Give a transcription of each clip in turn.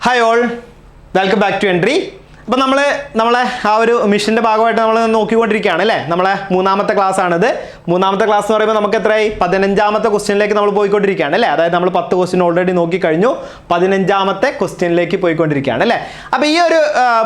Hi all, welcome back to Entry. അപ്പോൾ നമ്മളെ ആ ഒരു മിഷന്റെ ഭാഗമായിട്ട് നമ്മൾ നോക്കിക്കൊണ്ടിരിക്കുകയാണ് അല്ലേ. നമ്മളെ മൂന്നാമത്തെ ക്ലാസ് ആണിത്. മൂന്നാമത്തെ ക്ലാസ് എന്ന് പറയുമ്പോൾ നമുക്ക് എത്രയായി 15ാമത്തെ ക്വസ്റ്റ്യനിലേക്ക് നമ്മൾ പോയിക്കൊണ്ടിരിക്കുകയാണ് അല്ലേ. അതായത് നമ്മൾ 10 ക്വസ്റ്റ്യൻ ഓൾറെഡി നോക്കി കഴിഞ്ഞു, 15ാമത്തെ ക്വസ്റ്റ്യനിലേക്ക് പോയിക്കൊണ്ടിരിക്കുകയാണ് അല്ലേ. അപ്പോൾ ഈ ഒരു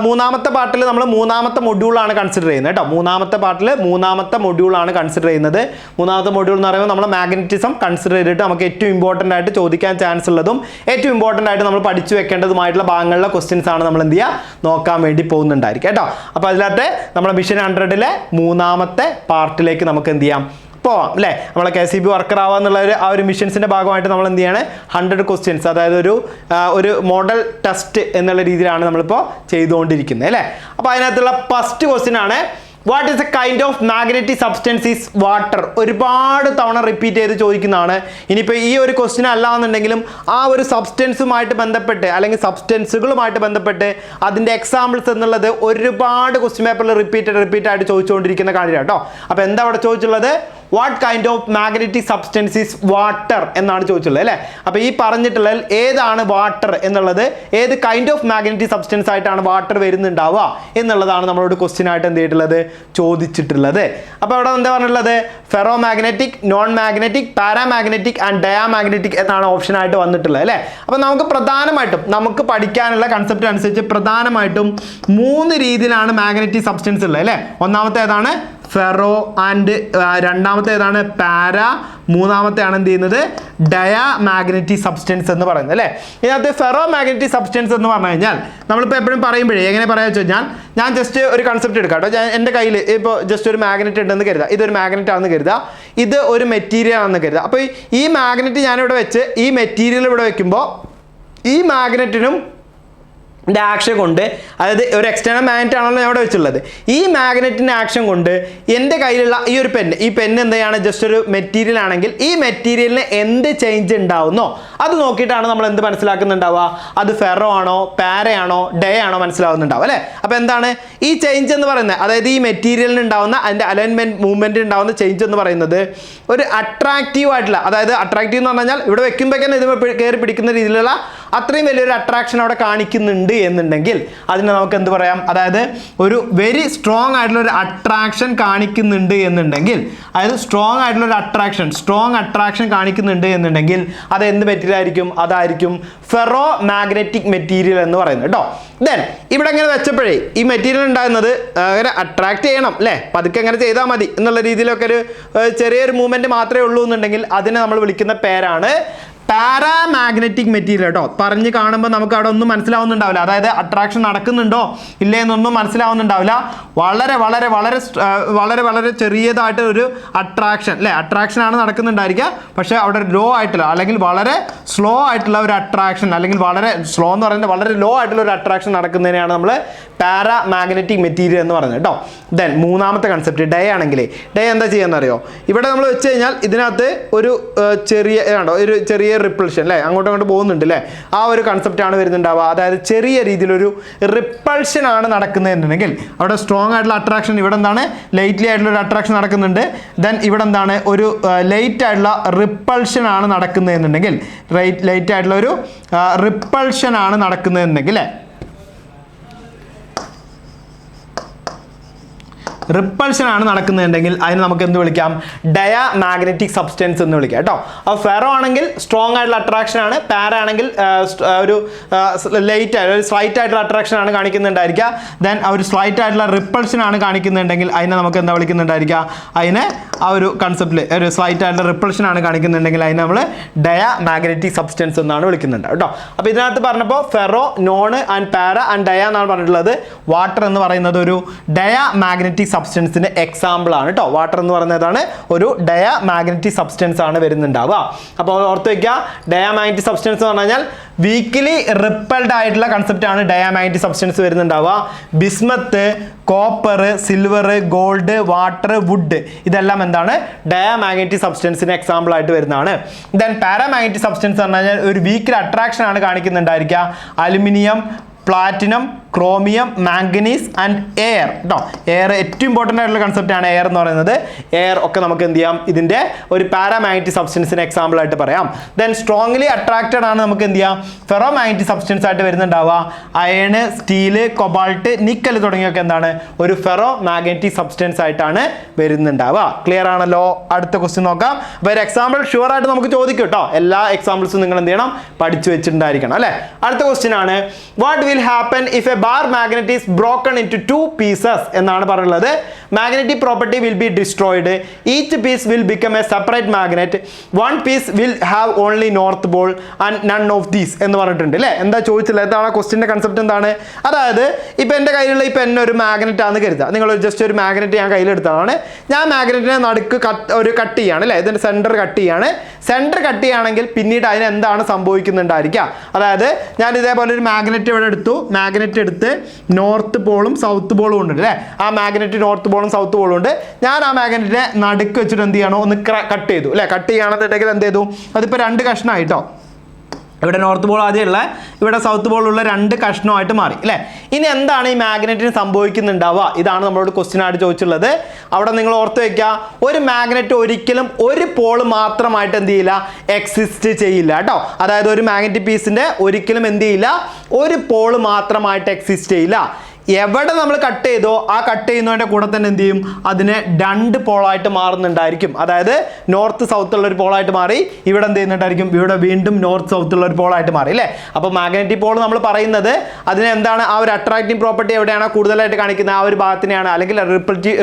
മൂന്നാമത്തെ പാർട്ടിൽ നമ്മൾ മൂന്നാമത്തെ മൊഡ്യൂളാണ് കൺസിഡർ ചെയ്യുന്നത് കേട്ടോ. മൂന്നാമത്തെ പാർട്ടിൽ മൂന്നാമത്തെ മൊഡ്യൂളാണ് കൺസിഡർ ചെയ്യുന്നത്. മൂന്നാമത്തെ മൊഡ്യൂൾ എന്ന് പറയുമ്പോൾ നമ്മൾ മാഗ്നറ്റിസം കൺസിഡർ ചെയ്തിട്ട് നമുക്ക് ഏറ്റവും ഇമ്പോർട്ടൻ്റ് ആയിട്ട് ചോദിക്കാൻ ചാൻസ് ഉള്ളതും ഏറ്റവും ഇമ്പോർട്ടൻ്റ് ആയിട്ട് നമ്മൾ പഠിച്ചു വെക്കേണ്ടതുമായിട്ടുള്ള ഭാഗങ്ങളിലെ ക്വസ്റ്റ്യൻസ് ആണ് നമ്മൾ എന്ത് ചെയ്യുക നോക്കാൻ വേണ്ടി പോകുന്നുണ്ടായിരിക്കും കേട്ടോ. അപ്പോൾ അതിനകത്ത് നമ്മുടെ മിഷൻ 100ലെ മൂന്നാമത്തെ പാർട്ടിലേക്ക് നമുക്ക് എന്ത് ചെയ്യാം പോവാം അല്ലേ. നമ്മളെ KCB വർക്കർ ആവുക എന്നുള്ള ആ ഒരു മിഷൻസിൻ്റെ ഭാഗമായിട്ട് നമ്മൾ എന്ത് ചെയ്യാണ് 100 ക്വസ്റ്റ്യൻസ്, അതായത് ഒരു മോഡൽ ടെസ്റ്റ് എന്നുള്ള രീതിയിലാണ് നമ്മളിപ്പോൾ ചെയ്തുകൊണ്ടിരിക്കുന്നത് അല്ലേ. അപ്പോൾ അതിനകത്തുള്ള ഫസ്റ്റ് ക്വസ്റ്റ്യൻ ആണ്, what is A kind of magnetic substance is water. ഒരുപാട് തവണ റിപ്പീറ്റ് ചെയ്ത് ചോദിക്കുന്നതാണ്. ഇനിയിപ്പോൾ ഈ ഒരു ക്വസ്റ്റ്യൻ അല്ല എന്നുണ്ടെങ്കിലും ആ ഒരു സബ്സ്റ്റൻസുമായിട്ട് ബന്ധപ്പെട്ട് അല്ലെങ്കിൽ സബ്സ്റ്റൻസുകളുമായിട്ട് ബന്ധപ്പെട്ട് അതിൻ്റെ എക്സാമ്പിൾസ് എന്നുള്ളത് ഒരുപാട് ക്വസ്റ്റ്യൻ പേപ്പറിൽ റിപ്പീറ്റ് ആയിട്ട് ചോദിച്ചുകൊണ്ടിരിക്കുന്ന കാര്യം കേട്ടോ. അപ്പോൾ എന്താ അവിടെ ചോദിച്ചുള്ളത്, what kind of magnetic substance is water എന്നാണ് ചോദിച്ചുള്ളത് അല്ലേ. അപ്പോൾ ഈ പറഞ്ഞിട്ടുള്ള ഏതാണ് വാട്ടർ എന്നുള്ളത്, ഏത് കൈൻഡ് ഓഫ് മാഗ്നറ്റിക് സബ്സ്റ്റൻസ് ആയിട്ടാണ് വാട്ടർ വരുന്നുണ്ടാവുക എന്നുള്ളതാണ് നമ്മളോട് ക്വസ്റ്റ്യൻ ആയിട്ട് എന്ത് ചെയ്തിട്ടുള്ളത് ചോദിച്ചിട്ടുള്ളത്. അപ്പോൾ അവിടെ എന്താ പറഞ്ഞിട്ടുള്ളത്, ferro magnetic, non magnetic, paramagnetic and diamagnetic എന്നാണ് ഓപ്ഷൻ ആയിട്ട് വന്നിട്ടുള്ളത് അല്ലേ. അപ്പോൾ നമുക്ക് പ്രധാനമായിട്ടും നമുക്ക് പഠിക്കാനുള്ള കൺസെപ്റ്റ് അനുസരിച്ച് പ്രധാനമായിട്ടും 3 രീതിയിലാണ് മാഗ്നറ്റിക് സബ്സ്റ്റൻസ് ഉള്ളത് അല്ലേ. ഒന്നാമത്തെ ഏതാണ് ഫെറോ ആൻഡ് രണ്ടാമത്തെ ഏതാണ് പാരാ, മൂന്നാമത്തെയാണ് എന്ത് ചെയ്യുന്നത് ഡയാമാഗ്നറ്റിക് സബ്സ്റ്റൻസ് എന്ന് പറയുന്നത് അല്ലേ. ഇതിനകത്ത് ഫെറോ മാഗ്നറ്റിക് സബ്സ്റ്റൻസ് എന്ന് പറഞ്ഞു കഴിഞ്ഞാൽ നമ്മളിപ്പോൾ എപ്പോഴും പറയുമ്പോഴേ എങ്ങനെ പറയാ വെച്ച് കഴിഞ്ഞാൽ, ഞാൻ ജസ്റ്റ് ഒരു കൺസെപ്റ്റ് എടുക്കാം കേട്ടോ. എൻ്റെ കയ്യിൽ ഇപ്പോൾ ജസ്റ്റ് ഒരു മാഗ്നറ്റ് ഉണ്ടെന്ന് കരുതുക, ഇതൊരു മാഗ്നറ്റ് ആണെന്ന് കരുതുക, ഇത് ഒരു മെറ്റീരിയൽ ആണെന്ന് കരുതുക. അപ്പോൾ ഈ മാഗ്നറ്റ് ഞാനിവിടെ വെച്ച് ഈ മെറ്റീരിയൽ ഇവിടെ വെക്കുമ്പോൾ ഈ മാഗ്നറ്റിനും ആക്ഷൻ കൊണ്ട്, അതായത് ഒരു എക്സ്റ്റേണൽ മാഗ്നറ്റ് ആണല്ലോ ഞാൻ ഇവിടെ വെച്ചുള്ളത്, ഈ മാഗ്നറ്റിൻ്റെ ആക്ഷൻ കൊണ്ട് എൻ്റെ കയ്യിലുള്ള ഈ ഒരു പെന്ന്, ഈ പെന്ന് എന്താണ് ജസ്റ്റ് ഒരു മെറ്റീരിയൽ ആണെങ്കിൽ ഈ മെറ്റീരിയലിന് എന്ത് ചേഞ്ച് ഉണ്ടാവുന്നോ അത് നോക്കിയിട്ടാണ് നമ്മൾ എന്ത് മനസ്സിലാക്കുന്നുണ്ടാവുക, അത് ഫെറോ ആണോ പാരയാണോ ഡേ ആണോ മനസ്സിലാവുന്നുണ്ടാവും അല്ലേ. അപ്പോൾ എന്താണ് ഈ ചേഞ്ച് എന്ന് പറയുന്നത്, അതായത് ഈ മെറ്റീരിയലിന് ഉണ്ടാവുന്ന അതിൻ്റെ അലൈൻമെൻറ്റ് മൂവ്മെൻറ്റ് ഉണ്ടാവുന്ന ചേഞ്ച് എന്ന് പറയുന്നത് ഒരു അട്രാക്റ്റീവ് ആയിട്ടുള്ള, അതായത് അട്രാക്റ്റീവ് എന്ന് പറഞ്ഞു കഴിഞ്ഞാൽ ഇവിടെ വെക്കുമ്പോഴേക്കും ഇത് കയറി പിടിക്കുന്ന രീതിയിലുള്ള അത്രയും വലിയൊരു അട്രാക്ഷൻ അവിടെ കാണിക്കുന്നുണ്ട് എന്നുണ്ടെങ്കിൽ അതിനെ നമുക്ക് എന്ത് പറയാം, അതായത് ഒരു വെരി സ്ട്രോങ് ആയിട്ടുള്ള ഒരു അട്രാക്ഷൻ കാണിക്കുന്നുണ്ട് എന്നുണ്ടെങ്കിൽ, അതായത് സ്ട്രോങ് ആയിട്ടുള്ള ഒരു അട്രാക്ഷൻ കാണിക്കുന്നുണ്ട് എന്നുണ്ടെങ്കിൽ അത് എന്ത് മെറ്റീരിയൽ ആയിരിക്കും, അതായിരിക്കും ഫെറോ മാഗ്നറ്റിക് മെറ്റീരിയൽ എന്ന് പറയുന്നത് കേട്ടോ. ദെൻ ഇവിടെ എങ്ങനെ വെച്ചപ്പോഴേ ഈ മെറ്റീരിയൽ ഉണ്ടാകുന്നത് അങ്ങനെ അട്രാക്ട് ചെയ്യണം അല്ലേ, പതുക്കെ എങ്ങനെ ചെയ്താൽ മതി എന്നുള്ള രീതിയിലൊക്കെ ഒരു ചെറിയൊരു മൂവ്മെൻറ്റ് മാത്രമേ ഉള്ളൂ എന്നുണ്ടെങ്കിൽ അതിനെ നമ്മൾ വിളിക്കുന്ന പേരാണ് പാരാമാഗ്നറ്റിക് മെറ്റീരിയൽ കേട്ടോ. പറഞ്ഞ് കാണുമ്പോൾ നമുക്ക് അവിടെ ഒന്നും മനസ്സിലാവുന്നുണ്ടാവില്ല, അതായത് അട്രാക്ഷൻ നടക്കുന്നുണ്ടോ ഇല്ലേ എന്നൊന്നും മനസ്സിലാവുന്നുണ്ടാവില്ല. വളരെ വളരെ വളരെ വളരെ വളരെ ചെറിയതായിട്ട് ഒരു അട്രാക്ഷൻ അല്ലേ, അട്രാക്ഷനാണ് നടക്കുന്നുണ്ടായിരിക്കുക, പക്ഷേ അവിടെ ലോ ആയിട്ടുള്ള അല്ലെങ്കിൽ വളരെ സ്ലോ ആയിട്ടുള്ള ഒരു അട്രാക്ഷൻ, അല്ലെങ്കിൽ വളരെ സ്ലോ എന്ന് പറയുന്നത് വളരെ ലോ ആയിട്ടുള്ള ഒരു അട്രാക്ഷൻ നടക്കുന്നതിനെയാണ് നമ്മൾ പാരാമാഗ്നറ്റിക് മെറ്റീരിയൽ എന്ന് പറയുന്നത് കേട്ടോ. ദെൻ മൂന്നാമത്തെ കൺസെപ്റ്റ് ഡേ ആണെങ്കിൽ, ഡേ എന്താ ചെയ്യാന്ന് അറിയോ, ഇവിടെ നമ്മൾ വെച്ച് കഴിഞ്ഞാൽ ഇതിനകത്ത് ഒരു ചെറിയ റിപ്പൾഷൻ അല്ലേ, അങ്ങോട്ട് പോകുന്നുണ്ട് അല്ലേ, ആ ഒരു കൺസെപ്റ്റാണ് വരുന്നുണ്ടാവുക. അതായത് ചെറിയ രീതിയിലൊരു റിപ്പൾഷൻ ആണ് നടക്കുന്നതെന്നുണ്ടെങ്കിൽ അവിടെ സ്ട്രോങ് ആയിട്ടുള്ള അട്രാക്ഷൻ, ഇവിടെ എന്താണ് ലൈറ്റ്ലി ആയിട്ടുള്ള ഒരു അട്രാക്ഷൻ നടക്കുന്നുണ്ട്, ദെൻ ഇവിടെ എന്താണ് ഒരു ലൈറ്റ് ആയിട്ടുള്ള റിപ്പൾഷൻ ആണ് നടക്കുന്നതെന്നുണ്ടെങ്കിൽ, ലൈറ്റ് ആയിട്ടുള്ള ഒരു റിപ്പൾഷൻ ആണ് നടക്കുന്നതെന്നുണ്ടെങ്കിൽ റിപ്പൾഷൻ ആണ് നടക്കുന്നുണ്ടെങ്കിൽ അതിന് നമുക്ക് എന്ത് വിളിക്കാം, ഡയാമാഗ്നറ്റിക് സബ്സ്റ്റൻസ് എന്ന് വിളിക്കാം കേട്ടോ. അപ്പോൾ ഫെറോ ആണെങ്കിൽ സ്ട്രോങ് ആയിട്ടുള്ള അട്രാക്ഷൻ ആണ്, പാര ആണെങ്കിൽ ഒരു സ്ലൈറ്റ് ആയിട്ടുള്ള അട്രാക്ഷൻ ആണ് കാണിക്കുന്നുണ്ടായിരിക്കുക, ദെൻ ഒരു സ്ലൈറ്റ് ആയിട്ടുള്ള റിപ്പൾഷൻ ആണ് കാണിക്കുന്നുണ്ടെങ്കിൽ അതിനെ നമുക്ക് എന്താ വിളിക്കുന്നുണ്ടായിരിക്കുക, അതിനെ ആ ഒരു കൺസെപ്റ്റിൽ ഒരു സ്ലൈറ്റ് ആയിട്ടുള്ള റിപ്പൾഷൻ ആണ് കാണിക്കുന്നുണ്ടെങ്കിൽ അതിനെ നമ്മൾ ഡയാമാഗ്നറ്റിക് സബ്സ്റ്റൻസ് എന്നാണ് വിളിക്കുന്നുണ്ട് കേട്ടോ. അപ്പോൾ ഇതിനകത്ത് പറഞ്ഞപ്പോൾ ഫെറോ, നോൺ ആൻഡ് പാര ആൻഡ് ഡയ എന്നാണ് പറഞ്ഞിട്ടുള്ളത്. വാട്ടർ എന്ന് പറയുന്നത് ഒരു ഡയാമാഗ്നറ്റിക് സബ്സ്റ്റൻസിന്റെ എക്സാമ്പിൾ ആണ് കേട്ടോ. വാട്ടർ എന്ന് പറയുന്നതാണ് ഒരു ഡയാമാഗ്നറ്റിക് സബ്സ്റ്റൻസ് ആണ് വരുന്നുണ്ടാവുക. അപ്പോൾ ഓർത്ത് വയ്ക്കുക, ഡയാമാഗ്നറ്റിക് സബ്സ്റ്റൻസ് എന്ന് പറഞ്ഞു കഴിഞ്ഞാൽ വീക്ക്ലി റിപ്പൽഡ് ആയിട്ടുള്ള കൺസെപ്റ്റ് ആണ് ഡയാമാഗ്നറ്റിക് സബ്സ്റ്റൻസ് വരുന്നുണ്ടാവുക. Bismuth, copper, silver, gold, water, wood ഇതെല്ലാം എന്താണ് ഡയാമാഗ്നറ്റിക് സബ്സ്റ്റൻസിന് എക്സാമ്പിൾ ആയിട്ട് വരുന്നതാണ്. ദെൻ പാരാമാഗ്നറ്റിക് സബ്സ്റ്റൻസ് എന്ന് പറഞ്ഞാൽ ഒരു വീക്കിലി അട്രാക്ഷൻ ആണ് കാണിക്കുന്നുണ്ടായിരിക്കുക. Aluminium, platinum, chromium, manganese and air കേട്ടോ. എയർ ഏറ്റവും ഇമ്പോർട്ടൻ്റ് ആയിട്ടുള്ള കൺസെപ്റ്റാണ് എയർ എന്ന് പറയുന്നത്. എയർ ഒക്കെ നമുക്ക് എന്ത് ചെയ്യാം, ഇതിൻ്റെ ഒരു പാരാമാഗ്നറ്റിക് സബ്സ്റ്റൻസിന് എക്സാമ്പിൾ ആയിട്ട് പറയാം. ദെൻ സ്ട്രോങ്ലി അട്രാക്റ്റഡ് ആണ് നമുക്ക് എന്ത് ചെയ്യാം, ഫെറോമാഗ്നറ്റിക് സബ്സ്റ്റൻസ് ആയിട്ട് വരുന്നുണ്ടാവുക. അയൺ, സ്റ്റീല്, കൊബാൾട്ട്, നിക്കൽ തുടങ്ങിയൊക്കെ എന്താണ്, ഒരു ഫെറോ മാഗ്നറ്റിക് സബ്സ്റ്റൻസ് ആയിട്ടാണ് വരുന്നുണ്ടാവുക. ക്ലിയർ ആണല്ലോ? അടുത്ത ക്വസ്റ്റ്യൻ നോക്കാം. അപ്പോൾ ഒരു എക്സാമ്പിൾ ഷുവർ ആയിട്ട് നമുക്ക് ചോദിക്കും കേട്ടോ. എല്ലാ എക്സാമ്പിൾസും നിങ്ങൾ എന്ത് ചെയ്യണം, പഠിച്ചു വെച്ചിട്ടുണ്ടായിരിക്കണം അല്ലേ. അടുത്ത ക്വസ്റ്റ്യൻ ആണ്, what will happen if a bar magnet is broken into 2 pieces എന്നാണ് പറയുന്നത്. Magnetic property will be destroyed. Each piece will become a separate magnet. 1 piece will have only north pole and none of these എന്ന് പറഞ്ഞിട്ടുണ്ട് അല്ലേ. എന്താ ചോദിച്ചില്ല, എന്താണ് ക്വസ്റ്റിൻ്റെ concept എന്താണ്? അതായത് ഇപ്പം എൻ്റെ കയ്യിലുള്ള ഈ പെൻ ഒരു മാഗ്നറ്റ് ആണെന്ന് കരുതുക. നിങ്ങൾ ജസ്റ്റ് ഒരു മാഗ്നറ്റ് ഞാൻ കയ്യിലെടുത്തതാണ്. ഞാൻ മാഗ്നറ്റിനെ നടുക്ക് കട്ട് ചെയ്യാണ് അല്ലേ, ഇതിൻ്റെ സെൻറ്റർ കട്ട് ചെയ്യാണ്. സെൻറ്റർ കട്ട് ചെയ്യുകയാണെങ്കിൽ പിന്നീട് അതിന് എന്താണ് സംഭവിക്കുന്നുണ്ടായിരിക്കുക. അതായത് ഞാൻ ഇതേപോലെ ഒരു മാഗ്നറ്റ് ഇവിടെ എടുത്തു. മാഗ്നറ്റ് എടുത്ത് നോർത്ത് പോളും സൗത്ത് പോളും ഉണ്ട് അല്ലേ. ആ മാഗ്നറ്റ് നോർത്ത് പോളും സൗത്ത് പോളും ഉണ്ട്. ഞാൻ ആ മാഗ്നറ്റിനെ നടുക്ക് വെച്ചിട്ട് എന്ത് ചെയ്യണോ, ഒന്ന് കട്ട് ചെയ്തു അല്ലേ. കട്ട് ചെയ്യുകയാണെന്നുണ്ടെങ്കിൽ എന്ത് ചെയ്തു, അതിപ്പോൾ 2 കഷ്ണമായിട്ടോ. ഇവിടെ നോർത്ത് പോൾ ആദ്യമുള്ള, ഇവിടെ സൗത്ത് പോളുള്ള 2 കഷ്ണമായിട്ട് മാറി അല്ലേ. ഇനി എന്താണ് ഈ മാഗ്നറ്റിന് സംഭവിക്കുന്നുണ്ടാവുക? ഇതാണ് നമ്മളോട് ക്വസ്റ്റ്യൻ ആയിട്ട് ചോദിച്ചുള്ളത്. അവിടെ നിങ്ങൾ ഓർത്ത് വയ്ക്കുക, ഒരു മാഗ്നറ്റ് ഒരിക്കലും ഒരു പോള് മാത്രമായിട്ട് എന്ത് ചെയ്യില്ല, എക്സിസ്റ്റ് ചെയ്യില്ല കേട്ടോ. അതായത് ഒരു മാഗ്നറ്റിക് പീസിൻ്റെ ഒരിക്കലും എന്ത് ചെയ്യില്ല, ഒരു പോള് മാത്രമായിട്ട് എക്സിസ്റ്റ് ചെയ്യില്ല. എവിടെ നമ്മൾ കട്ട് ചെയ്തോ ആ കട്ട് ചെയ്യുന്നതിൻ്റെ കൂടെ തന്നെ എന്ത് ചെയ്യും, അതിനെ 2 പോളായിട്ട് മാറുന്നുണ്ടായിരിക്കും. അതായത് നോർത്ത് സൗത്ത് ഉള്ള ഒരു പോളായിട്ട് മാറി, ഇവിടെ എന്ത് ചെയ്യുന്നുണ്ടായിരിക്കും, ഇവിടെ വീണ്ടും നോർത്ത് സൗത്ത് ഉള്ള ഒരു പോളായിട്ട് മാറി അല്ലേ. അപ്പോൾ മാഗ്നറ്റിക് പോൾ നമ്മൾ പറയുന്നത് അതിന് എന്താണ്, ആ ഒരു അട്രാക്റ്റീവ് പ്രോപ്പർട്ടി എവിടെയാണോ കൂടുതലായിട്ട് കാണിക്കുന്നത് ആ ഒരു ഭാഗത്തിനെയാണ്, അല്ലെങ്കിൽ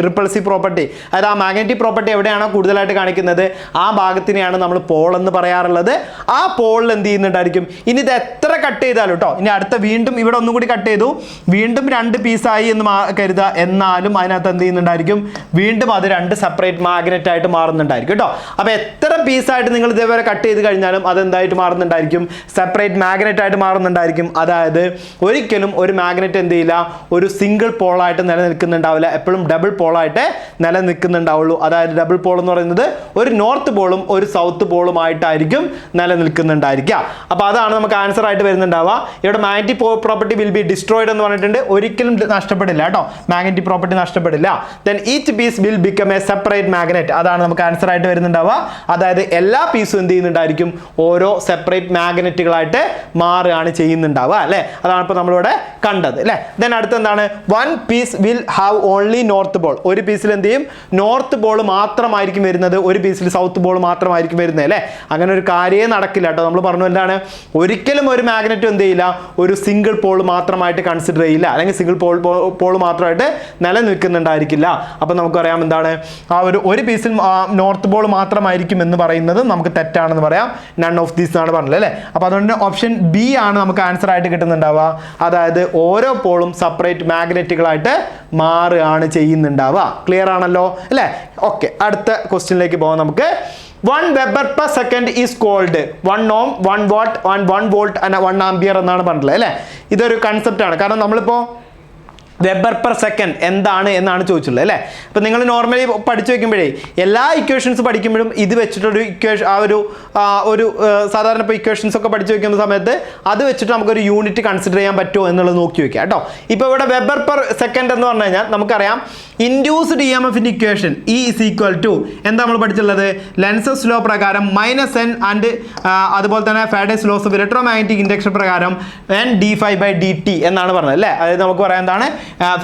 റിപ്പൾസീവ് പ്രോപ്പർട്ടി, അതായത് ആ മാഗ്നറ്റിക് പ്രോപ്പർട്ടി എവിടെയാണോ കൂടുതലായിട്ട് കാണിക്കുന്നത് ആ ഭാഗത്തിനെയാണ് നമ്മൾ പോൾ എന്ന് പറയാറുള്ളത്. ആ പോളിൽ എന്ത് ചെയ്യുന്നുണ്ടായിരിക്കും, ഇനി ഇത് എത്ര കട്ട് ചെയ്താലും കേട്ടോ, ഇനി അടുത്ത വീണ്ടും ഇവിടെ ഒന്നും കൂടി കട്ട് ചെയ്തു, വീണ്ടും 2 പീസായി എന്ന് കരുതുക. എന്നാലും അതിനകത്ത് എന്ത് ചെയ്യുന്നുണ്ടായിരിക്കും, വീണ്ടും അത് 2 സെപ്പറേറ്റ് മാഗ്നറ്റ് ആയിട്ട് മാറുന്നുണ്ടായിരിക്കും കേട്ടോ. അപ്പോൾ എത്ര പീസായിട്ട് നിങ്ങൾ ഇതേപോലെ കട്ട് ചെയ്ത് കഴിഞ്ഞാലും അതെന്തായിട്ട് മാറുന്നുണ്ടായിരിക്കും, സെപ്പറേറ്റ് മാഗ്നറ്റ് ആയിട്ട് മാറുന്നുണ്ടായിരിക്കും. അതായത് ഒരിക്കലും ഒരു മാഗ്നറ്റ് എന്ത് ചെയ്യില്ല, ഒരു സിംഗിൾ പോളായിട്ട് നിലനിൽക്കുന്നുണ്ടാവില്ല, എപ്പോഴും ഡബിൾ പോളായിട്ട് നിലനിൽക്കുന്നുണ്ടാവുള്ളൂ. അതായത് ഡബിൾ പോൾ എന്ന് പറയുന്നത് ഒരു നോർത്ത് പോളും ഒരു സൗത്ത് പോളുമായിട്ടായിരിക്കും നിലനിൽക്കുന്നുണ്ടായിരിക്കുക. അപ്പോൾ അതാണ് നമുക്ക് ആൻസർ ആയിട്ട് വരുന്നുണ്ടാവുക. ഇവിടെ magnetic property will be destroyed എന്ന് പറഞ്ഞിട്ടുണ്ട്. ഒരിക്കലും നഷ്ടപ്പെടില്ല കേട്ടോ, മാഗ്നറ്റിക് പ്രോപ്പർട്ടി നഷ്ടപ്പെടില്ല. Then each piece will become a separate magnet. അതാണ് നമുക്ക് ആൻസർ ആയിട്ട് വരുന്നുണ്ടാവുക. അതായത് എല്ലാ പീസും എന്ത് ചെയ്യുന്നുണ്ടായിരിക്കും, ഓരോ സെപ്പറേറ്റ് മാഗ്നറ്റുകളായിട്ട് മാറുകയാണ് ചെയ്യുന്നുണ്ടാവുക അല്ലേ. അതാണ് ഇപ്പോൾ നമ്മളിവിടെ കണ്ടത് അല്ലേ. ദെൻ അടുത്ത് എന്താണ്, 1 piece will have only north Paul. ഒരു പീസിൽ എന്ത് ചെയ്യും, നോർത്ത് പോൾ മാത്രമായിരിക്കും വരുന്നത്, ഒരു പീസിൽ സൗത്ത് പോൾ മാത്രമായിരിക്കും വരുന്നത് അല്ലേ. അങ്ങനെ ഒരു കാര്യമേ നടക്കില്ല കേട്ടോ. നമ്മൾ പറഞ്ഞു എന്താണ്, ഒരിക്കലും ഒരു മാഗ്നറ്റ് എന്ത് ചെയ്യില്ല, ഒരു സിംഗിൾ പോൾ മാത്രമായിട്ട് കൺസിഡർ ചെയ്യില്ല, അല്ലെങ്കിൽ സിംഗിൾ പോൾ മാത്രമായിട്ട് നിലനിൽക്കുന്നുണ്ടായിരിക്കില്ല. അപ്പം നമുക്കറിയാം എന്താണ്, ആ ഒരു പീസിൽ നോർത്ത് പോൾ മാത്രമായിരിക്കും എന്ന് പറയുന്നത് നമുക്ക് തെറ്റാണെന്ന് പറയാം. നൺ ഓഫ് ദീസ് ആണ് പറഞ്ഞത് അല്ലേ. അപ്പോൾ അതുകൊണ്ട് ഓപ്ഷൻ ബി ആണ് നമുക്ക് ആൻസർ ആയിട്ട് കിട്ടുന്നുണ്ടാവുക. അതായത് ഓരോ പോളും സെപ്പറേറ്റ് മാഗ്നറ്റുകളായിട്ട് മാറുകയാണ് ചെയ്യുന്നുണ്ടാവുക. ക്ലിയർ ആണല്ലോ അല്ലേ. ഓക്കെ, അടുത്ത ക്വസ്റ്റ്യനിലേക്ക് പോകാം നമുക്ക്. 1 Weber per second is called 1 ohm, 1 watt and 1 volt and 1 ampere എന്നാണ് പറഞ്ഞിട്ടുള്ളത് അല്ലേ. ഇതൊരു കൺസെപ്റ്റ് ആണ്. കാരണം നമ്മളിപ്പോൾ വെബർ പെർ സെക്കൻഡ് എന്താണ് എന്നാണ് ചോദിച്ചുള്ളത് അല്ലേ. അപ്പോൾ നിങ്ങൾ നോർമലി പഠിച്ചു വെക്കുമ്പോഴേ എല്ലാ ഇക്വേഷൻസ് പഠിക്കുമ്പോഴും ഇത് വെച്ചിട്ടൊരു ഇക്വേഷൻ ഒരു സാധാരണ ഇപ്പോൾ ഇക്വേഷൻസ് ഒക്കെ പഠിച്ചു വെക്കുന്ന സമയത്ത് അത് വെച്ചിട്ട് നമുക്കൊരു യൂണിറ്റ് കൺസിഡർ ചെയ്യാൻ പറ്റുമോ എന്നുള്ളത് നോക്കി വെക്കുക കേട്ടോ. ഇപ്പോൾ ഇവിടെ വെബർ പെർ സെക്കൻഡ് എന്ന് പറഞ്ഞു കഴിഞ്ഞാൽ നമുക്കറിയാം ഇൻഡ്യൂസ്ഡ് EMFിൻ്റെ equation E is equal to എന്താ നമ്മൾ പഠിച്ചുള്ളത്, ലെൻസസ് ലോ പ്രകാരം -n ആൻഡ് അതുപോലെ തന്നെ Faraday's laws of electromagnetic induction പ്രകാരം n/dt എന്നാണ് പറഞ്ഞത് അല്ലേ. അതായത് നമുക്ക് പറയാം എന്താണ്,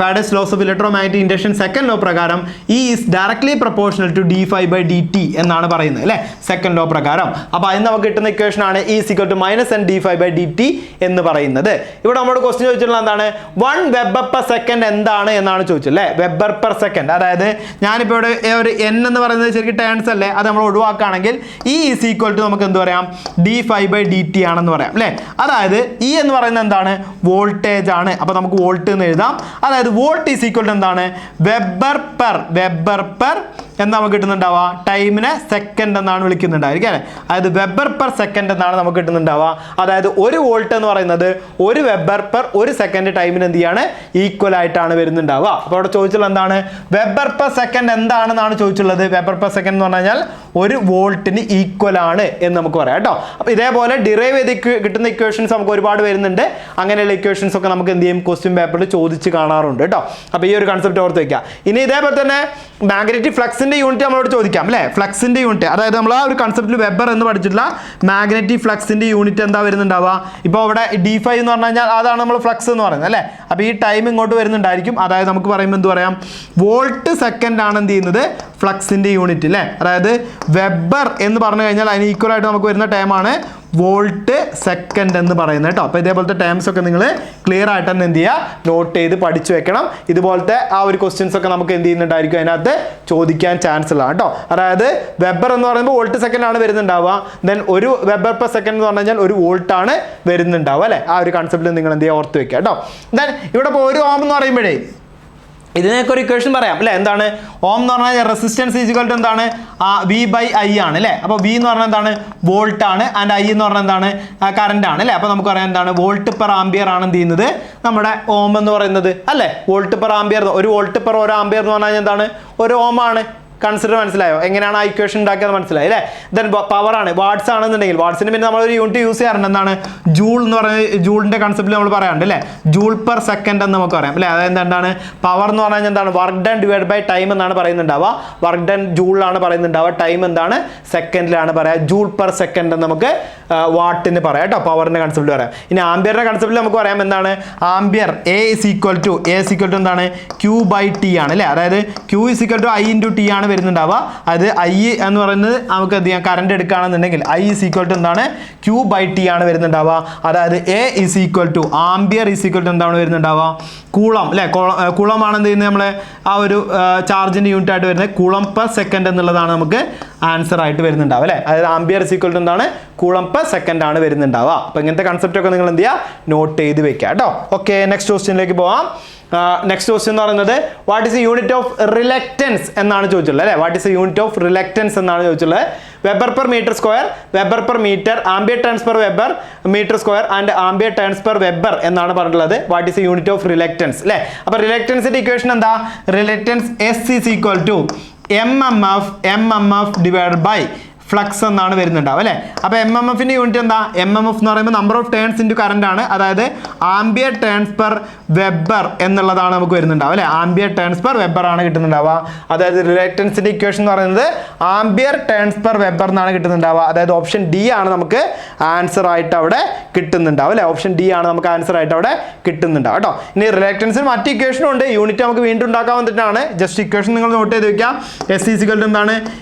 Faraday's laws of electromagnetic induction second law പ്രകാരം E is directly proportional to dϕ/dt എന്നാണ് പറയുന്നത് അല്ലേ, സെക്കൻഡ് ലോ പ്രകാരം. അപ്പോൾ അതിന് നമുക്ക് കിട്ടുന്ന ഇക്വേഷൻ ആണ് E is equal to -n dϕ/dt എന്ന് പറയുന്നത്. ഇവിടെ നമ്മുടെ ക്വസ്റ്റ്യൻ ചോദിച്ചിട്ടുള്ള എന്താണ്, 1 Weber per second എന്താണ് എന്നാണ് ചോദിച്ചത് അല്ലേ. വെബർ പെർ സെക്കൻഡ്, അതായത് ഞാനിപ്പോൾ ഇവിടെ ഒരു n എന്ന് പറയുന്നത് ശരിക്കും ടേൺസ് അല്ലേ, അത് നമ്മൾ ഒഴിവാക്കുകയാണെങ്കിൽ E is equal to നമുക്ക് എന്ത് പറയാം, dϕ/dt ആണെന്ന് പറയാം അല്ലേ. അതായത് E എന്ന് പറയുന്നത് എന്താണ്, വോൾട്ടേജ് ആണ്. അപ്പോൾ നമുക്ക് വോൾട്ട് എന്ന് എഴുതാം. അതായത് വോൾട്ട് ഈസ് ഈക്വൽ ടു എന്താണ്, വെബർ പെർ എന്താ നമുക്ക് കിട്ടുന്നുണ്ടാവുക, ടൈമിനെ സെക്കൻഡ് എന്നാണ് വിളിക്കുന്നുണ്ടായിരിക്കും അല്ലേ. അതായത് വെബർ പെർ സെക്കൻഡ് എന്നാണ് നമുക്ക് കിട്ടുന്നുണ്ടാവുക. അതായത് 1 വോൾട്ട് എന്ന് പറയുന്നത് 1 വെബർ പെർ 1 സെക്കൻഡ് ടൈമിന് എന്ത് ചെയ്യാണ്, ഈക്വൽ ആയിട്ടാണ് വരുന്നുണ്ടാവുക. അപ്പോൾ അവിടെ ചോദിച്ചുള്ളത് എന്താണ്, വെബർ പെർ സെക്കൻഡ് എന്താണെന്നാണ് ചോദിച്ചുള്ളത്. വെബർ പെർ സെക്കൻഡ് എന്ന് പറഞ്ഞു കഴിഞ്ഞാൽ 1 വോൾട്ടിന് ഈക്വൽ ആണ് എന്ന് നമുക്ക് പറയാം കേട്ടോ. അപ്പോൾ ഇതേപോലെ ഡിറൈവ് ചെയ്ത് കിട്ടുന്ന ഇക്വേഷൻസ് നമുക്ക് ഒരുപാട് വരുന്നുണ്ട്. അങ്ങനെയുള്ള ഇക്വേഷൻസ് ഒക്കെ നമുക്ക് എന്ത് ചെയ്യും, ക്വസ്റ്റ്യൻ പേപ്പറിൽ ചോദിച്ച് കാണാറുണ്ട് കേട്ടോ. അപ്പോൾ ഈ ഒരു കൺസെപ്റ്റ് ഓർത്ത് വെക്കുക. ഇനി ഇതേപോലെ തന്നെ മാഗ്നറ്റിക് ഫ്ലക്സിന്റെ യൂണിറ്റ് നമ്മളോട് ചോദിക്കാം അല്ലേ. ഫ്ലക്സിന്റെ യൂണിറ്റ്, അതായത് നമ്മൾ ആ ഒരു കൺസെപ്റ്റിൽ വെബർ എന്ന് പഠിച്ചിട്ടുള്ള മാഗ്നറ്റിക് ഫ്ലക്സിന്റെ യൂണിറ്റ് എന്താ വരുന്നുണ്ടാവുക. ഇപ്പോൾ അവിടെ d5 എന്ന് പറഞ്ഞു കഴിഞ്ഞാൽ അതാണ് നമ്മൾ ഫ്ലക്സ് എന്ന് പറയുന്നത് അല്ലേ. അപ്പോൾ ഈ ടൈം ഇങ്ങോട്ട് വരുന്നുണ്ടായിരിക്കും. അതായത് നമുക്ക് പറയുമ്പോൾ എന്ത് പറയാം, വോൾട്ട് സെക്കൻഡ് ആണ് എന്ത് ചെയ്യുന്നത്, ഫ്ലക്സിന്റെ യൂണിറ്റ് അല്ലേ. അതായത് വെബർ എന്ന് പറഞ്ഞു കഴിഞ്ഞാൽ അതിന് ഈക്വൽ ആയിട്ട് നമുക്ക് വരുന്ന ടൈമാണ് വോൾട്ട് സെക്കൻഡ് എന്ന് പറയുന്നത് കേട്ടോ. അപ്പോൾ ഇതേപോലത്തെ ടേംസ് ഒക്കെ നിങ്ങൾ ക്ലിയർ ആയിട്ട് തന്നെ എന്ത് ചെയ്യുക, നോട്ട് ചെയ്ത് പഠിച്ചു വെക്കണം. ഇതുപോലത്തെ ആ ഒരു ക്വസ്റ്റ്യൻസ് ഒക്കെ നമുക്ക് എന്ത് ചെയ്യുന്നുണ്ടായിരിക്കും, അതിനകത്ത് ചോദിക്കാൻ ചാൻസ് ഉള്ള കേട്ടോ. അതായത് വെബർ എന്ന് പറയുമ്പോൾ വോൾട്ട് സെക്കൻഡ് ആണ് വരുന്നുണ്ടാവുക. ദെൻ 1 വെബർ പെർ സെക്കൻഡ് എന്ന് പറഞ്ഞു കഴിഞ്ഞാൽ 1 വോൾട്ട് ആണ് വരുന്നുണ്ടാവുക അല്ലേ. ആ ഒരു കൺസെപ്റ്റിൽ നിങ്ങൾ എന്ത് ചെയ്യുക, ഓർത്ത് വെക്കുക കേട്ടോ. ദെൻ ഇവിടെ ഇപ്പോൾ 1 ഓം എന്ന് പറയുമ്പോഴേ ഇതിനൊക്കെ ഒരു ഇക്വേഷൻ പറയാം അല്ലേ. എന്താണ് ഓം എന്ന് പറഞ്ഞാൽ റെസിസ്റ്റൻസ് ഈക്വൽ ടു എന്താണ്, V/I ആണ് അല്ലേ. അപ്പോൾ V എന്ന് പറഞ്ഞാൽ എന്താണ്, വോൾട്ട് ആണ്. ആൻഡ് I എന്ന് പറഞ്ഞാൽ എന്താണ്, കറണ്ട് ആണ് അല്ലേ. അപ്പോൾ നമുക്ക് പറയാം എന്താണ്, വോൾട്ട് പെർ ആംബിയർ ആണ് എന്ത് ചെയ്യുന്നത്, നമ്മുടെ ഓം എന്ന് പറയുന്നത് അല്ലേ. Volt per ampere, 1 volt per 1 ampere എന്ന് പറഞ്ഞാൽ എന്താണ്, 1 ഓം ആണ്. കൺസിഡർ മനസ്സിലായോ, എങ്ങനെയാണ് ആ ഇക്വേഷൻ ഉണ്ടാക്കിയത് മനസ്സിലായി അല്ലേ. ദെൻ പവർ ആണ്, വാട്ട്സ് ആണെന്നുണ്ടെങ്കിൽ വാട്ട്സിന് പിന്നെ നമ്മളൊരു യൂണിറ്റ് യൂസ് ചെയ്യാറുണ്ട്. എന്താണ്, ജൂൾ എന്ന് പറയുന്നത്, ജൂളിന്റെ കൺസെപ്റ്റിൽ നമ്മൾ പറയാറുണ്ട് അല്ലേ. ജൂൾ പെർ സെക്കൻഡ് എന്ന് നമുക്ക് പറയാം അല്ലേ. അതായത് എന്താണ്, പവർ എന്ന് പറഞ്ഞാൽ എന്താണ്, work done divide by time എന്നാണ് പറയുന്നുണ്ടാവുക. വർക്ക് ഡൺ ജൂളിലാണ് പറയുന്നുണ്ടാവുക, ടൈം എന്താണ്, സെക്കൻഡിലാണ് പറയുക. ജൂൾ പെർ സെക്കൻഡ് എന്ന് നമുക്ക് വാട്ടിന് പറയാം കേട്ടോ, പവറിന്റെ കൺസെപ്റ്റിൽ പറയാം. ഇനി ആംബിയറിന്റെ കൺസെപ്റ്റിൽ നമുക്ക് പറയാം എന്താണ്, ampere A is equal to എന്താണ്, Q/T ആണ് അല്ലേ. അതായത് Q is equal to I into T ആണ് വരുന്നുണ്ടാവുക. അത് I എന്ന് പറയുന്നത് നമുക്ക് എന്ത് ചെയ്യാം, കറണ്ട് എടുക്കുകയാണെന്നുണ്ടെങ്കിൽ I is equal to എന്താണ്, Q/T ആണ് വരുന്നുണ്ടാവുക. അതായത് A is equal to ampere is equal to എന്താണ് വരുന്നുണ്ടാവുക, കൂളം അല്ലേ. കൂളം ആണ് എന്ത് ചെയ്യുന്നത്, നമ്മളെ ആ ഒരു ചാർജിന്റെ യൂണിറ്റ് ആയിട്ട് വരുന്നത് കൂളം പെർ സെക്കൻഡ് എന്നുള്ളതാണ് നമുക്ക് ആൻസർ ആയിട്ട് വരുന്നുണ്ടാവുക അല്ലേ. അതായത് ആംബിയർ is equal to എന്താണ്, കൂളം പെർ സെക്കൻഡ് ആണ് വരുന്നുണ്ടാവുക. അപ്പോൾ ഇങ്ങനത്തെ കൺസെപ്റ്റ് ഒക്കെ നിങ്ങൾ എന്ത് ചെയ്യുക, നോട്ട് ചെയ്ത് വെക്കുക കേട്ടോ. ഓക്കെ, നെക്സ്റ്റ് ക്വസ്റ്റ്യനിലേക്ക് പോവാം. നെക്സ്റ്റ് ക്വസ്റ്റ്യൻ എന്ന് പറയുന്നത് what is unit of reluctance എന്നാണ് ചോദിച്ചിട്ടുള്ളത് അല്ലേ. What is unit of reluctance എന്നാണ് ചോദിച്ചിട്ടുള്ളത്. Weber per metre square, weber per metre, ampere turns per weber metre square and ampere turns per weber എന്നാണ് പറഞ്ഞിട്ടുള്ളത്. What is unit of reluctance അല്ലേ. അപ്പോൾ റിലക്റ്റൻസിന്റെ ഇക്വേഷൻ എന്താ, reluctance S is equal to mmf divide by flux എന്നാണ് വരുന്നുണ്ടാവും അല്ലേ. അപ്പോൾ MMFന്റെ യൂണിറ്റ് എന്താ, MMF എന്ന് പറയുമ്പോൾ number of turns into current ആണ്. അതായത് ആംബിയർ ടേൺസ് പെർ വെബർ എന്നുള്ളതാണ് നമുക്ക് വരുന്നുണ്ടാവും അല്ലേ. ആംബിയർ ടേൺസ് പെർ വെബർ ആണ് കിട്ടുന്നുണ്ടാവുക. അതായത് റിലക്റ്റൻസിന്റെ ഇക്വേഷൻ എന്ന് പറയുന്നത് ആംബിയർ ടേൺസ് പെർ വെബർ എന്നാണ് കിട്ടുന്നുണ്ടാവുക. അതായത് ഓപ്ഷൻ D ആണ് നമുക്ക് ആൻസർ ആയിട്ട് അവിടെ കിട്ടുന്നുണ്ടാവും അല്ലേ. ഓപ്ഷൻ D ആണ് നമുക്ക് ആൻസർ ആയിട്ട് അവിടെ കിട്ടുന്നുണ്ടാവും കേട്ടോ. ഇനി റിലക്റ്റൻസിന് മറ്റ് ഇക്വേഷനും ഉണ്ട്, യൂണിറ്റ് നമുക്ക് വീണ്ടും ഉണ്ടാക്കാൻ വന്നിട്ടാണ്. ജസ്റ്റ് ഇക്വേഷൻ നിങ്ങൾ നോട്ട് ചെയ്ത് വെക്കാം. S is equal to എന്താണ്,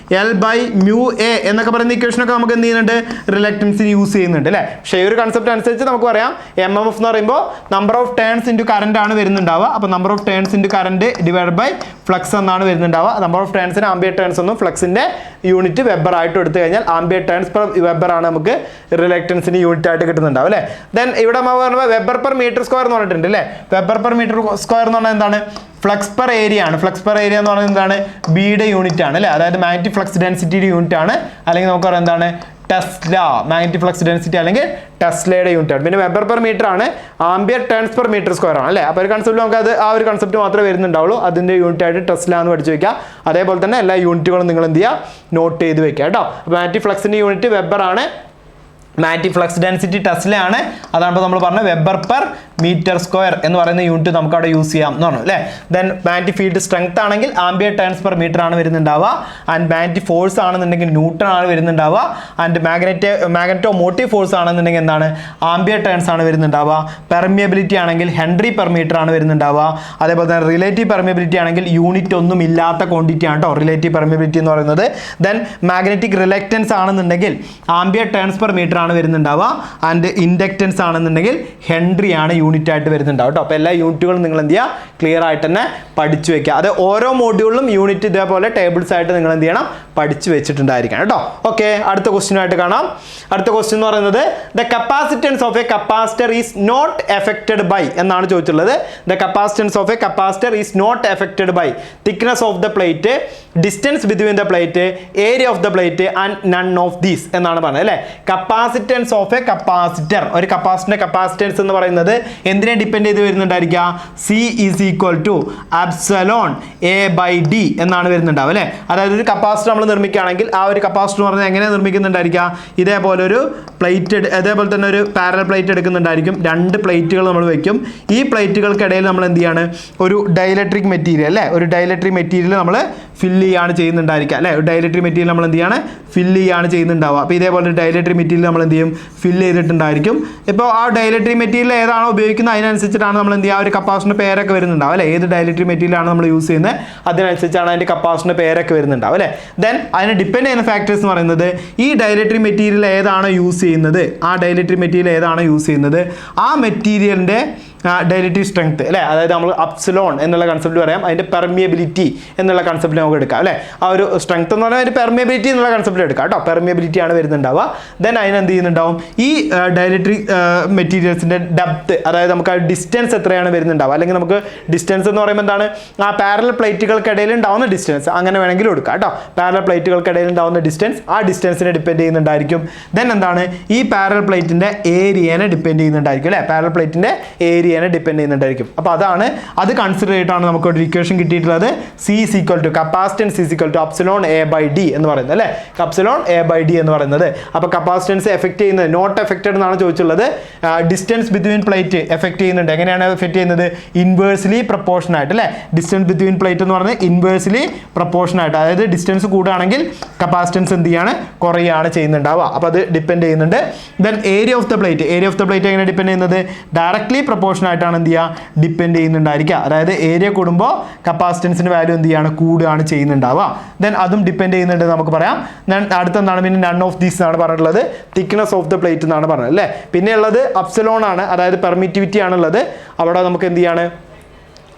L/μA എന്നൊക്കെ പറയുന്ന ഇക്വേഷനൊക്കെ നമുക്ക് എന്ത് ചെയ്യുന്നുണ്ട്, റിലക്റ്റൻസിന് യൂസ് ചെയ്യുന്നുണ്ട് അല്ലേ. പക്ഷേ ഈ ഒരു കൺസെപ്റ്റ് അനുസരിച്ച് നമുക്ക് പറയാം MMF എന്ന് പറയുമ്പോൾ number of turns into current ആണ് വരുന്നുണ്ടാവുക. അപ്പോൾ number of turns into current divide by flux എന്നാണ് വരുന്നുണ്ടാവുക. നമ്പർ ഓഫ് ടേൺസിന് ആംബിയർ ടേൺസ് ഒന്നും ഫ്ലക്സിന്റെ യൂണിറ്റ് വെബർ ആയിട്ട് എടുത്തു കഴിഞ്ഞാൽ ആംബിയർ ടേൺസ് പെർ വെബർ ആണ് നമുക്ക് റിലക്റ്റൻസിന് യൂണിറ്റ് ആയിട്ട് കിട്ടുന്നുണ്ടാവും അല്ലേ. ദെൻ ഇവിടെ നമ്മൾ പറയുമ്പോൾ വെബർ പെർ മീറ്റർ സ്ക്വയർ എന്ന് പറഞ്ഞിട്ടുണ്ട് അല്ലേ. വെബർ പെർ മീറ്റർ സ്ക്വയർ എന്ന് പറഞ്ഞാൽ എന്താണ്, ഫ്ലക്സ് പെർ ഏരിയ ആണ്. ഫ്ലക്സ് പെർ ഏരിയ എന്ന് പറയുന്നത് എന്താണ്, ബിയുടെ യൂണിറ്റ് ആണ് അല്ലേ. അതായത് മാഗ്നറ്റിക് ഫ്ലക്സ് ഡെൻസിറ്റിയുടെ യൂണിറ്റ് ആണ്. അല്ലെങ്കിൽ നമുക്ക് പറയാം എന്താണ്, ടെസ്ല, മാഗ്നറ്റിക് ഫ്ലക്സ് ഡെൻസിറ്റി അല്ലെങ്കിൽ ടെസ്ലയുടെ യൂണിറ്റ് ആണ്. പിന്നെ വെബർ പെർ മീറ്റർ ആണ്, ampere turns per metre square ആണ് അല്ലേ. അപ്പോൾ ഒരു കൺസെപ്റ്റ് നമുക്ക് അത് ആ ഒരു കൺസെപ്റ്റ് മാത്രമേ വരുന്നുണ്ടാവുള്ളൂ. അതിൻ്റെ യൂണിറ്റ് ആയിട്ട് ടെസ്ല എന്ന് പഠിച്ചു വെക്കുക. അതേപോലെ തന്നെ എല്ലാ യൂണിറ്റുകളും നിങ്ങൾ എന്ത് ചെയ്യുക, നോട്ട് ചെയ്ത് വെക്കുക കേട്ടോ. അപ്പോൾ മാഗ്നറ്റിക് ഫ്ലക്സിൻ്റെ യൂണിറ്റ് വെബർ ആണ്, മാഗ്നറ്റിക് ഫ്ലക്സ് ഡെൻസിറ്റി ടെസ്ല ആണ്. അതാണ് നമ്മൾ പറഞ്ഞ വെബർ പെർ മീറ്റർ സ്ക്വയർ എന്ന് പറയുന്ന യൂണിറ്റ് നമുക്ക് അവിടെ യൂസ് ചെയ്യാം എന്ന് പറഞ്ഞു അല്ലേ. ദെൻ മാഗ്നറ്റിക് ഫീൽഡ് സ്ട്രെങ്ത് ആണെങ്കിൽ ആംബിയർ ടേൺസ് പെർ മീറ്റർ ആണ് വരുന്നുണ്ടാവുക. ആൻഡ് മാഗ്നറ്റിക് ഫോഴ്സ് ആണെന്നുണ്ടെങ്കിൽ ന്യൂട്ടൺ ആണ് വരുന്നുണ്ടാവുക. ആൻഡ് മാഗ്നറ്റോ മോട്ടീവ് ഫോഴ്സ് ആണെന്നുണ്ടെങ്കിൽ എന്താണ്, ആംബിയർ ടേൺസ് ആണ് വരുന്നുണ്ടാവുക. പെർമിയബിലിറ്റി ആണെങ്കിൽ ഹെൻറി പെർ മീറ്റർ ആണ് വരുന്നുണ്ടാവുക. അതേപോലെ തന്നെ റിലേറ്റീവ് പെർമിയബിലിറ്റി ആണെങ്കിൽ യൂണിറ്റ് ഒന്നും ഇല്ലാത്ത ക്വാണ്ടിറ്റി ആണ് കേട്ടോ റിലേറ്റീവ് പെർമിയബിലിറ്റി എന്ന് പറയുന്നത്. ദെൻ മാഗ്നറ്റിക് റിലക്റ്റൻസ് ആണെന്നുണ്ടെങ്കിൽ ആംബിയർ ടേൺസ് പെർ മീറ്റർ ആണ് വരുന്നുണ്ടാവുക. ആൻഡ് ഇൻഡക്റ്റൻസ് ആണെന്നുണ്ടെങ്കിൽ ഹെൻറി ആണ് യൂണിറ്റ് ആയിട്ട് വരുന്നുണ്ടാവും കേട്ടോ. അപ്പോൾ എല്ലാ യൂണിറ്റുകളും നിങ്ങൾ എന്ത് ചെയ്യുക, ക്ലിയർ ആയിട്ട് തന്നെ പഠിച്ചു വെക്കുക. അത് ഓരോ മോഡ്യൂളിലും യൂണിറ്റ് ഇതേപോലെ ടേബിൾസ് ആയിട്ട് നിങ്ങൾ എന്ത് ചെയ്യണം, പഠിച്ചു വെച്ചിട്ടുണ്ടായിരിക്കണം കേട്ടോ. ഓക്കെ, അടുത്ത ക്വസ്റ്റ്യൻ ആയിട്ട് കാണാം. അടുത്ത ക്വസ്റ്റ്യൻ എന്ന് പറയുന്നത് the capacitance of a capacitor is not affected by എന്നാണ് ചോദിച്ചിട്ടുള്ളത്. The capacitance of a capacitor is not affected by thickness of the plate, distance between the plate, area of the plate and none of these എന്നാണ് പറഞ്ഞത് അല്ലേ. Capacitance of a capacitor, ഒരു കപ്പാസിറ്ററിന്റെ capacitance എന്ന് പറയുന്നത് എന്തിനെ ഡിപ്പെൻഡ് ചെയ്ത് വരുന്നുണ്ടായിരിക്കുക, C is equal to epsilon A by D എന്നാണ് വരുന്നുണ്ടാവും അല്ലേ. അതായത് ഒരു കപ്പാസിറ്റർ നമ്മൾ നിർമ്മിക്കുകയാണെങ്കിൽ ആ ഒരു കപ്പാസിറ്റർ എന്ന് പറഞ്ഞാൽ എങ്ങനെ നിർമ്മിക്കുന്നുണ്ടായിരിക്കുക, ഇതേപോലെ ഒരു പ്ലേറ്റ്, അതേപോലെ തന്നെ ഒരു പാരലൽ പ്ലേറ്റ് എടുക്കുന്നുണ്ടായിരിക്കും. രണ്ട് പ്ലേറ്റുകൾ നമ്മൾ വെക്കും. ഈ പ്ലേറ്റുകൾക്കിടയിൽ നമ്മൾ എന്ത് ചെയ്യാണ്, ഒരു ഡൈലക്ട്രിക് മെറ്റീരിയൽ അല്ലേ, ഒരു ഡൈലക്ട്രിക് മെറ്റീരിയൽ നമ്മൾ ഫില്ല് ചെയ്യാണ് ചെയ്യുന്നുണ്ടായിരിക്കുക അല്ലേ. ഒരു ഡൈലക്ട്രിക് മെറ്റീരിയൽ നമ്മൾ എന്ത് ചെയ്യാണ്, ഫില്ല് ചെയ്യാണ് ചെയ്യുന്നുണ്ടാവുക. അപ്പോൾ ഇതേപോലെ ഒരു ഡൈലക്ട്രിക് മെറ്റീരിയൽ നമ്മൾ എന്ത് ചെയ്യും, ഫില്ല് ചെയ്തിട്ടുണ്ടായിരിക്കും. ഇപ്പോൾ ആ ഡൈലക്ട്രിക് മെറ്റീരിയൽ ഏതാണോ ഉപയോഗിക്കുന്നത് അതിനനുസരിച്ചിട്ടാണ് നമ്മൾ എന്ത് ചെയ്യുക, ഒരു കപ്പാസിറ്ററിൻ്റെ പേരൊക്കെ വരുന്നുണ്ടാവും അല്ലേ. ഏത് ഡൈലക്ട്രിക് മെറ്റീരിയലാണ് നമ്മൾ യൂസ് ചെയ്യുന്നത് അതിനനുസരിച്ചാണ് അതിൻ്റെ കപ്പാസിറ്ററിൻ്റെ പേരൊക്കെ വരുന്നുണ്ടാവും അല്ലേ. ദെൻ അതിനെ ഡിപ്പെൻഡ് ചെയ്യുന്ന ഫാക്ടേഴ്സ് എന്ന് പറയുന്നത് ഈ ഡൈലക്ട്രിക് മെറ്റീരിയൽ ഏതാണോ യൂസ് ചെയ്യുന്നത്, ആ ഡൈലക്ട്രിക് മെറ്റീരിയൽ ഏതാണോ യൂസ് ചെയ്യുന്നത് ആ മെറ്റീരിയലിൻ്റെ ഡൈലക്ട്രിക് സ്ട്രെങ്ത് അല്ലേ. അതായത് നമ്മൾ അപ്സിലോൺ എന്നുള്ള കൺസെപ്റ്റ് പറയാം, അതിൻ്റെ പെർമിയബിലിറ്റി എന്നുള്ള കൺസെപ്റ്റ് നമുക്ക് എടുക്കാം അല്ലേ. ആ ഒരു സ്ട്രെങ്ത് എന്ന് പറഞ്ഞാൽ അതിൻ്റെ പെർമിയബിലിറ്റി എന്നുള്ള കൺസെപ്റ്റ് എടുക്കാം കേട്ടോ. പെർമിയബിലിറ്റി ആണ് വരുന്നുണ്ടാവുക. ദെൻ അതിനെന്ത് ചെയ്യുന്നുണ്ടാവും, ഈ ഡൈലക്ട്രിക് മെറ്റീരിയൽസിൻ്റെ ഡെപ്ത്, അതായത് നമുക്ക് ആ ഡിസ്റ്റൻസ് എത്രയാണ് വരുന്നുണ്ടാവുക, അല്ലെങ്കിൽ നമുക്ക് ഡിസ്റ്റൻസ് എന്ന് പറയുമ്പോൾ എന്താണ്, ആ പാരലൽ പ്ലേറ്റുകൾക്കിടയിൽ ഉണ്ടാവുന്ന ഡിസ്റ്റൻസ്, അങ്ങനെ വേണമെങ്കിലും എടുക്കാം കേട്ടോ. പാരലൽ പ്ലേറ്റുകൾക്കിടയിൽ ഉണ്ടാവുന്ന ഡിസ്റ്റൻസ്, ആ ഡിസ്റ്റൻസിനെ ഡിപ്പെൻഡ് ചെയ്യുന്നുണ്ടായിരിക്കും. ദെൻ എന്താണ്, ഈ പാരലൽ പ്ലേറ്റിൻ്റെ ഏരിയനെ ഡിപ്പെൻഡ് ചെയ്യുന്നുണ്ടായിരിക്കും അല്ലേ. പാരലൽ പ്ലേറ്റിൻ്റെ ഏരിയനെ ഡിപ്പെൻഡ് ചെയ്യുന്നുണ്ടായിരിക്കും. അപ്പോൾ അത് കൺസിഡർ ചെയ്തിട്ടാണ് നമുക്ക് ഒരു ഇക്വേഷൻ കിട്ടിയിട്ടുള്ളത്. C is equal to capacitance is equal to epsilon A by D എന്ന് പറയുന്നത് അല്ലേ. അപ്സിലോൺ എ ബൈ ഡി എന്ന് പറയുന്നത്. അപ്പോൾ കപ്പാസിറ്റൻസ് എഫക്ട് ചെയ്യുന്നത് നോട്ട് എഫക്റ്റഡ് എന്നാണ് ചോദിച്ചുള്ളത്. ഡിസ്റ്റൻസ് ബിറ്റ്വീൻ പ്ലേറ്റ് എഫക്ട് ചെയ്യുന്നുണ്ട്. എങ്ങനെയാണ് എഫക്ട് ചെയ്യുന്നത്, ഇൻവേഴ്സ്ലി പ്രൊപ്പോർഷൻ ആയിട്ട് അല്ലേ. ഡിസ്റ്റൻസ് ബിറ്റ്വീൻ പ്ലേറ്റ് എന്ന് പറയുന്നത് ഇൻവേഴ്സ്ലി പ്രൊപ്പോർഷൻ ആയിട്ട്, അതായത് ഡിസ്റ്റൻസ് കൂടുകയാണെങ്കിൽ കപ്പാസിറ്റൻസ് എന്ത് ചെയ്യാണ്, കുറയാണ് ചെയ്യുന്നുണ്ടാവുക. അപ്പോൾ അത് ഡിപ്പെൻഡ് ചെയ്യുന്നുണ്ട്. Then area of the plate, area of the plate എങ്ങനെ ഡിപ്പെൻഡ് ചെയ്യുന്നത്, ഡയറക്ട്ലി പ്രൊപ്പോർഷൻ ആയിട്ടാണ് എന്ത് ചെയ്യുക, ഡിപ്പെൻഡ് ചെയ്യുന്നുണ്ടായിരിക്കുക. അതായത് ഏരിയ കൂടുമ്പോൾ കപ്പാസിറ്റൻസിന്റെ വാല്യൂ എന്ത് ചെയ്യാണ്, കൂടുകയാണ് ചെയ്യുന്നുണ്ടാവുക. ദെൻ അതും ഡിപ്പെൻഡ് ചെയ്യുന്നുണ്ട് നമുക്ക് പറയാം. ദെൻ അടുത്തെന്താണ്, പിന്നെ നൺ ഓഫ് ദീസ് എന്നാണ് പറഞ്ഞിട്ടുള്ളത്, തിക്നെസ് ഓഫ് ദ പ്ലേറ്റ് എന്നാണ് പറഞ്ഞത് അല്ലേ. പിന്നെ ഉള്ളത് അപ്സിലോൺ ആണ്, അതായത് പെർമിറ്റിവിറ്റി ആണുള്ളത്. അവിടെ നമുക്ക് എന്ത് ചെയ്യാണ്,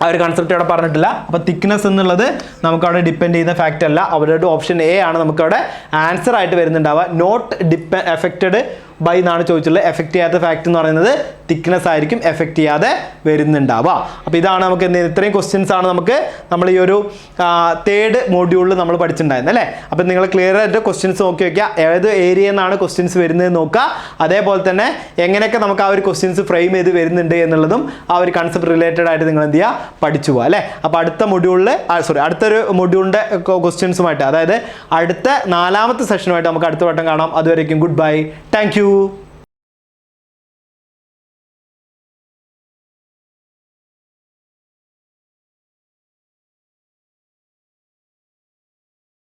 ആ ഒരു കൺസെപ്റ്റ് അവിടെ പറഞ്ഞിട്ടില്ല. അപ്പോൾ തിക്നെസ് എന്നുള്ളത് നമുക്കവിടെ ഡിപ്പെൻഡ് ചെയ്യുന്ന ഫാക്റ്റ് അല്ല. അവരുടെ ഓപ്ഷൻ എ ആണ് നമുക്കവിടെ ആൻസർ ആയിട്ട് വരുന്നുണ്ടാവുക. നോട്ട് എഫക്റ്റഡ് ബൈ എന്നാണ് ചോദിച്ചുള്ളത്. എഫക്റ്റ് ചെയ്യാത്ത ഫാക്റ്റ് എന്ന് പറയുന്നത് തിക്നെസ് ആയിരിക്കും എഫക്റ്റ് ചെയ്യാതെ വരുന്നുണ്ടാവുക. അപ്പോൾ ഇതാണ് നമുക്ക് ഇത്രയും ക്വസ്റ്റ്യൻസ് ആണ് നമ്മൾ ഈ ഒരു തേർഡ് മോഡ്യൂളിൽ നമ്മൾ പഠിച്ചിട്ടുണ്ടായിരുന്നത് അല്ലേ. അപ്പോൾ നിങ്ങൾ ക്ലിയർ ആയിട്ട് ക്വസ്റ്റ്യൻസ് നോക്കി വയ്ക്കുക, ഏത് ഏരിയയിൽ നിന്നാണ് ക്വസ്റ്റ്യൻസ് വരുന്നത് നോക്കുക. അതേപോലെ തന്നെ എങ്ങനെയൊക്കെ നമുക്ക് ആ ഒരു ക്വസ്റ്റ്യൻസ് ഫ്രെയിം ചെയ്ത് വരുന്നുണ്ട് എന്നുള്ളതും ആ ഒരു കൺസെപ്റ്റ് റിലേറ്റഡ് ആയിട്ട് നിങ്ങൾ എന്ത് ചെയ്യുക, പഠിച്ചു പോവുക അല്ലേ. അപ്പോൾ അടുത്തൊരു മൊഡ്യൂളിൻ്റെ ക്വസ്റ്റ്യൻസുമായിട്ട്, അതായത് അടുത്ത 4ാമത്തെ സെഷനുമായിട്ട് നമുക്ക് അടുത്ത വട്ടം കാണാം. അതുവരേക്കും ഗുഡ് ബൈ, താങ്ക് യു.